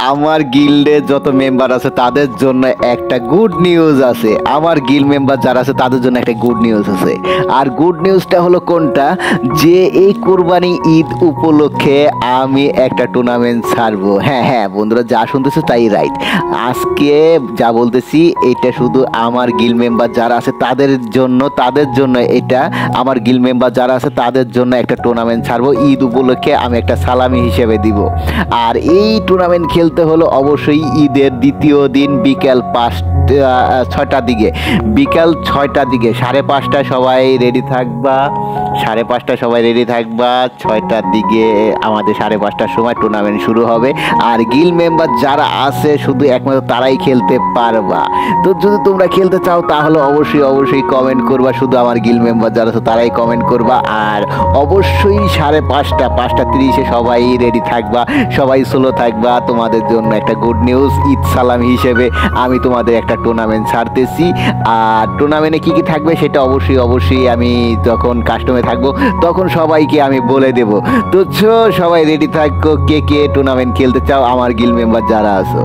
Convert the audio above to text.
আমার গিল্ডে যত মেম্বার আছে তাদের জন্য একটা গুড নিউজ আছে। আমার গিল্ড মেম্বার যারা আছে তাদের জন্য একটা গুড নিউজ আছে। আর গুড নিউজটা হলো কোনটা, যে এই কুরবানি ঈদ উপলক্ষে আমি একটা টুর্নামেন্ট ছাড়বো। হ্যাঁ হ্যাঁ বন্ধুরা, যা শুনতেছে তাই রাইট। আজকে যা বলতেছি এটা শুধু আমার গিল্ড মেম্বার যারা আছে তাদের জন্য এটা আমার গিল্ড মেম্বার যারা আছে তাদের জন্য একটা টুর্নামেন্ট ছাড়বো। ঈদ উপলক্ষে আমি একটা সালামি হিসেবে দিব। আর এই টুর্নামেন্ট খেলতে হলো অবশ্যই ঈদের দ্বিতীয় দিন বিকেল 6টার দিকে, বিকাল 6টার দিকে 5:30 সবাই রেডি থাকবা। 5:30 সবাই রেডি থাকবা। 6টার দিকে আমাদের 5:30টার সময় টুর্নামেন্ট শুরু হবে। আর গিল্ড মেম্বার যারা আছে শুধু একমাত্র তারাই খেলতে পারবা। তো যদি তোমরা খেলতে চাও তাহলে অবশ্যই কমেন্ট করবা। শুধু আমার গিল্ড মেম্বার যারা আছে তারাই কমেন্ট করবা। আর অবশ্যই 5:30 সবাই রেডি থাকবা, সবাই স্লো থাকবা। তোমাদের জন্য একটা গুড নিউজ, ঈদ সালাম হিসেবে আমি তোমাদের একটা টুর্নামেন্ট ছাড়তেছি। আর টুর্নামেন্টে কি কি থাকবে সেটা অবশ্যই আমি যখন কাস্টমে থাকবো তখন সবাইকে আমি বলে দেব। তো সবাই রেডি থাকো, কে কে টুর্নামেন্ট খেলতে চাও আমার গিল্ড মেম্বার যারা আছো।